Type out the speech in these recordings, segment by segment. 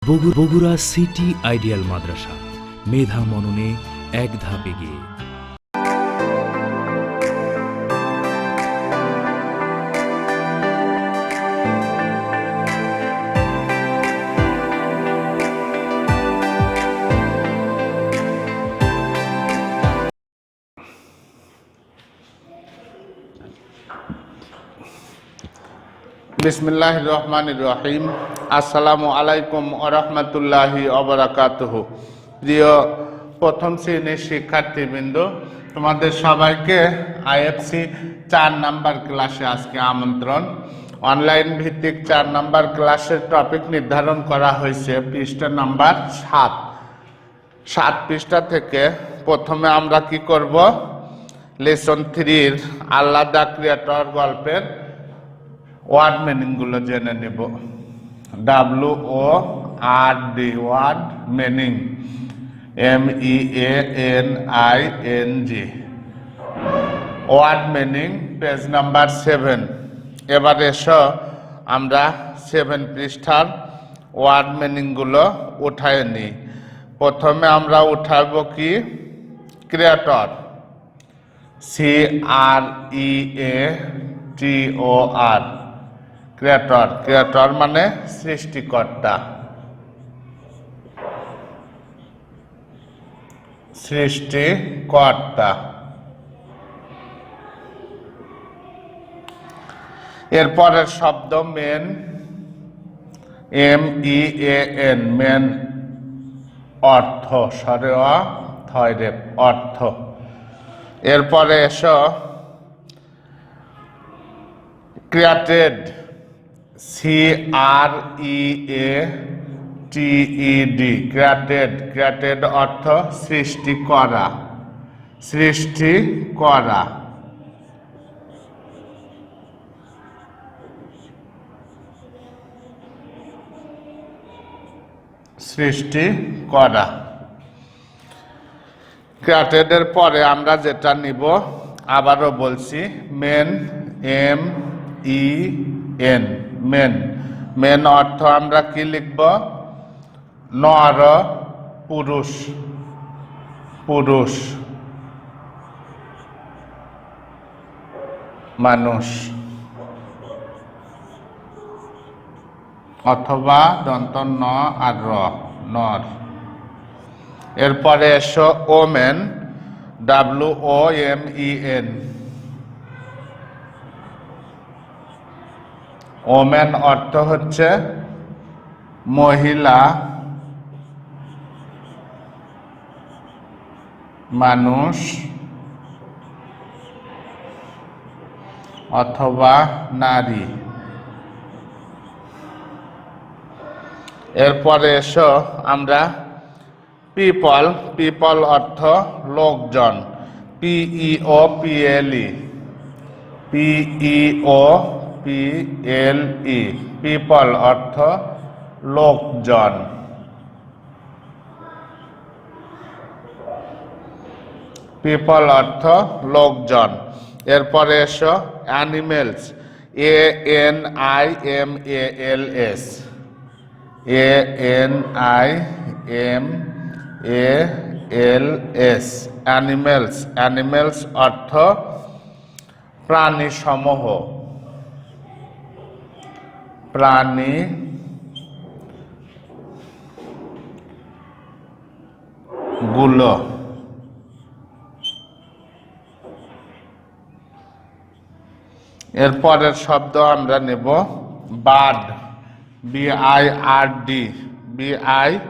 Bogura city ideal মাদ্রাসা, মেধা মননে এক ধাপ এগিয়ে। বিসমিল্লাহির রহমানির রহিম। আসসালামু আলাইকুম ওয়া রাহমাতুল্লাহি ওয়া বারাকাতুহু। প্রিয় প্রথম শ্রেণীর শিক্ষার্থীবৃন্দ, তোমাদের সবাইকে আইএফসি 4 নাম্বার ক্লাসে আজকে আমন্ত্রণ। অনলাইন ভিত্তিক 4 নাম্বার ক্লাসের টপিক নির্ধারণ করা হয়েছে পৃষ্ঠা নাম্বার 7 পৃষ্ঠা থেকে। প্রথমে আমরা কি করব, লেসন 3 আল্লাহ দ্য ক্রিয়েটর গল্পের ওয়ার্ড মিনিং গুলো জেনে নেব। WORD word meaning, MEANING word meaning, page number 7। এবার এসো আমরা 7 পৃষ্ঠার ওয়ার্ড মিনিং গুলো উঠায় নিই। প্রথমে আমরা উঠাবো কি, ক্রিয়েটর, CREATOR, ক্রিয়েটর। ক্রিয়েটর মানে সৃষ্টিকর্তা, সৃষ্টিকর্তা। এরপরের শব্দ মেন, MEAN, মেন অর্থ, সরে থয়রে অর্থ। এরপরে এসো ক্রিয়েটেড, CREATED, ক্রিয়েটেড। ক্রিয়েটেড অর্থ সৃষ্টি করা, সৃষ্টি করা। সৃষ্টি করা। ক্রিয়েটেডের পরে আমরা যেটা নিব, আবারও বলছি, মেন, MEN, মেন। মেন অর্থ আমরা কি লিখব, নর, পুরুষ, পুরুষ, মানুষ, অথবা দন্ত ন আর র, নর। এরপরে এসো ওমেন, WOMEN, ওমেন অর্থ হচ্ছে মহিলা, মানুষ, অথবা নারী। এরপরে এসো আমরা পিপল, পিপল অর্থ লোকজন, PEOPLE, PEOPLE, পিপল অর্থ লোকজন। পিপল অর্থ লোকজন। এরপরে এসো animals, ANIMALS, ANIMALS, animals. Animals অর্থ প্রাণী সমূহ, প্রাণী গুলো। এরপরের শব্দ আমরা নেব bird, BIRD, BIRDS,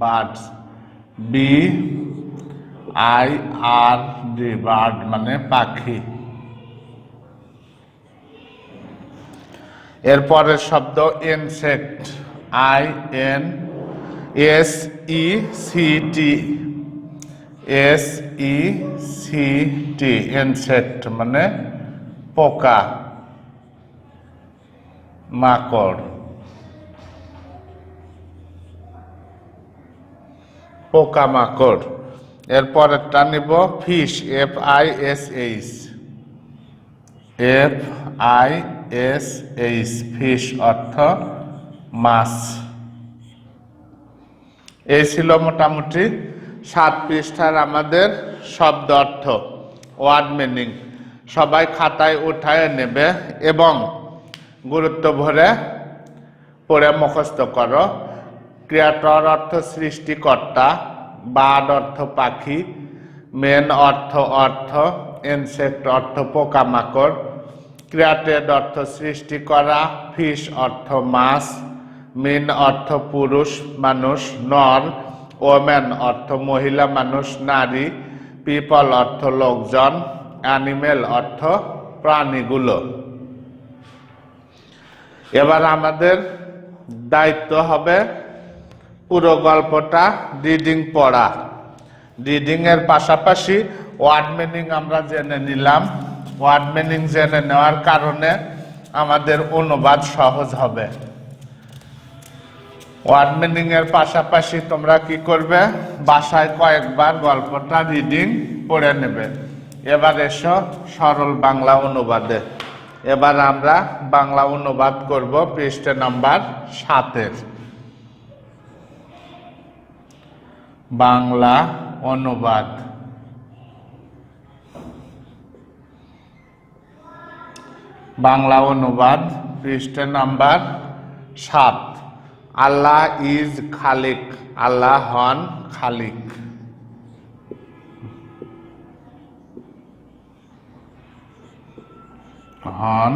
birds, BIRD, bird মানে পাখি। এরপরের শব্দ ইনসেক্ট, INSECT, SECT, ইনসেক্ট মানে পোকা, মাকড়, পোকামাকড়। এরপরেরটা নিব ফিশ, FISH, FISH, ফিশ অর্থ মাছ। এই ছিল মোটামুটি 7 পৃষ্ঠার আমাদের শব্দ অর্থ, ওয়ার্ড মিনিং। সবাই খাতায় উঠায় নেবে এবং গুরুত্ব ভরে পড়ে মুখস্থ করো। ক্রিয়েটর অর্থ সৃষ্টিকর্তা, বার্ড অর্থ পাখি, মেন অর্থ, ইনসেক্ট অর্থ পোকামাকড়, ক্রিয়েটেড অর্থ সৃষ্টি করা, ফিশ অর্থ মাছ, মেন অর্থ পুরুষ মানুষ নর, ওমেন অর্থ মহিলা মানুষ নারী, পিপল অর্থ লোকজন, অ্যানিমেল অর্থ প্রাণীগুলো। এবার আমাদের দায়িত্ব হবে পুরো গল্পটা রিডিং পড়া। রিডিং এর পাশাপাশি ওয়ার্ড মিনিং আমরা জেনে নিলাম। ওয়ার্ড মিনিং জেনে নেওয়ার কারণে আমাদের অনুবাদ সহজ হবে। ওয়ার্ড মিনিং এর পাশাপাশি তোমরা কি করবে, বাসায় কয়েকবার গল্পটা রিডিং পড়ে নেবে। এবার এসো সরল বাংলা অনুবাদে। এবার আমরা বাংলা অনুবাদ করব পৃষ্ঠা নাম্বার 7-এর। বাংলা অনুবাদ। বাংলা অনুবাদ পৃষ্ঠা নাম্বার 7। আল্লাহ ইজ খালিক, আল্লাহ হন খালিক। হন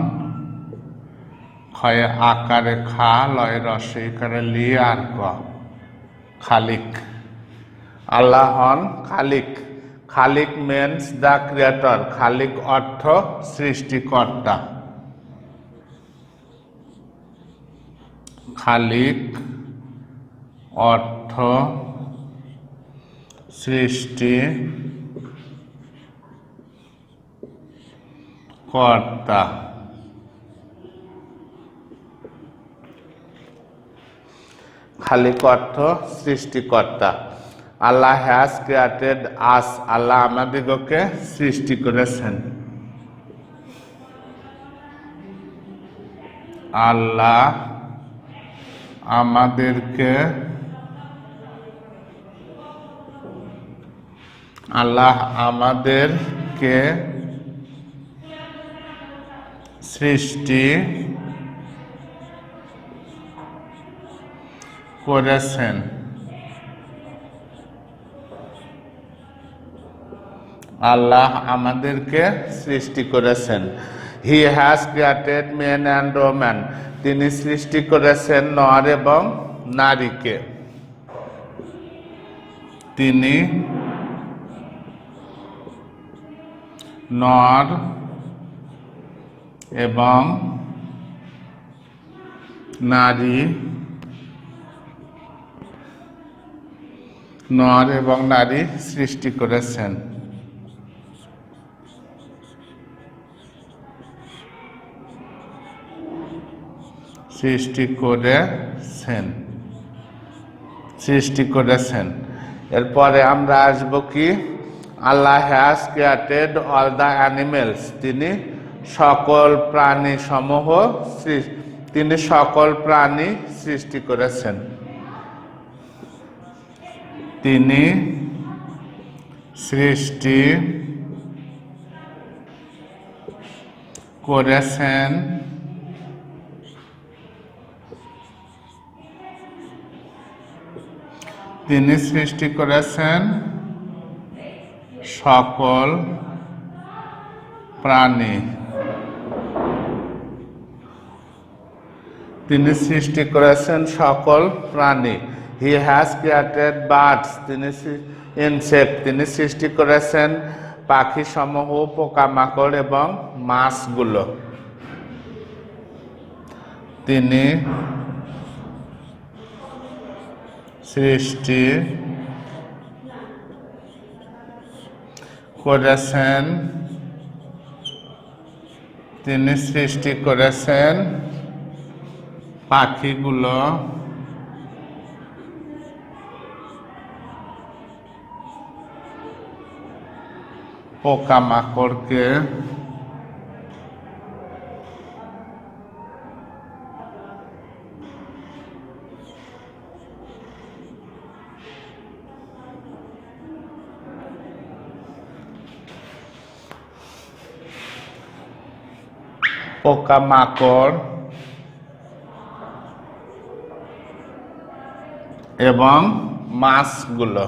ক্ষয়ে আকারে খা, লয় রসে করে লি আর ক, খালিক। আল্লাহ হন খালিক। খালিক মিন্স দ্য ক্রিয়েটর। খালিক অর্থ সৃষ্টিকর্তা। খালিক অর্থ সৃষ্টি কর্তা। খালিক অর্থ সৃষ্টিকর্তা। আল্লাহ হ্যাজ ক্রিয়েটেড আস, আল্লাহ আমাদিগকে সৃষ্টি করেছেন। আল্লাহ আমাদেরকে সৃষ্টি করেছেন। আল্লাহ আমাদেরকে সৃষ্টি করেছেন। He has created men and woman, তিনি সৃষ্টি করেছেন নর এবং নারীকে। তিনি নর এবং নারী সৃষ্টি করেছেন। সৃষ্টি করেছেন। এরপরে আমরা আসবো কি, Allah has created all the animals, তিনি সকল প্রাণী সৃষ্টি করেছেন। তিনি সৃষ্টি করেছেন সকল প্রাণী। তিনি সৃষ্টি করেছেন সকল প্রাণী। হি হ্যাজ ক্রিয়েটেড বার্ডস, তিনি সৃষ্টি করেছেন পাখি সমূহ, পোকামাকড় এবং মাছগুলো। তিনি সৃষ্টি করেছেন পাখিগুলো, পোকামাকড়কে, পোকামাকড় এবং মাছগুলো।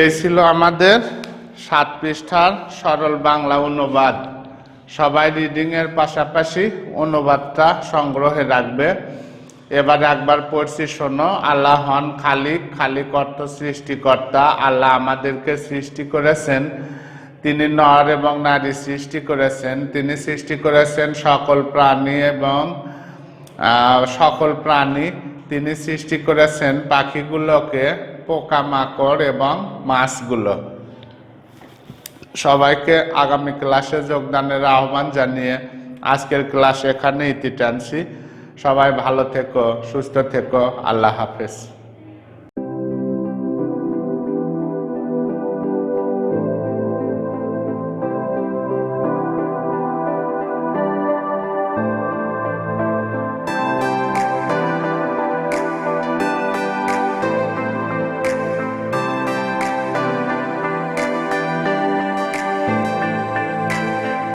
এই ছিল আমাদের 7 পৃষ্ঠার সরল বাংলা অনুবাদ। সবাই রিডিং এর পাশাপাশি অনুবাদটা সংগ্রহে রাখবে। এবার একবার পড়ছি শোনো। আল্লাহ হন খালিক, খালিক অর্থ সৃষ্টিকর্তা। আল্লাহ আমাদেরকে সৃষ্টি করেছেন, তিনি নর এবং নারী সৃষ্টি করেছেন। তিনি সৃষ্টি করেছেন সকল প্রাণী এবং সকল প্রাণী। তিনি সৃষ্টি করেছেন পাখিগুলোকে, পোকামাকড় এবং মাছগুলো। সবাইকে আগামী ক্লাসে যোগদানের আহ্বান জানিয়ে আজকের ক্লাস এখানে ইতি টানছি। সবাই ভালো থেকো, সুস্থ থেকো। আল্লাহ হাফেজ।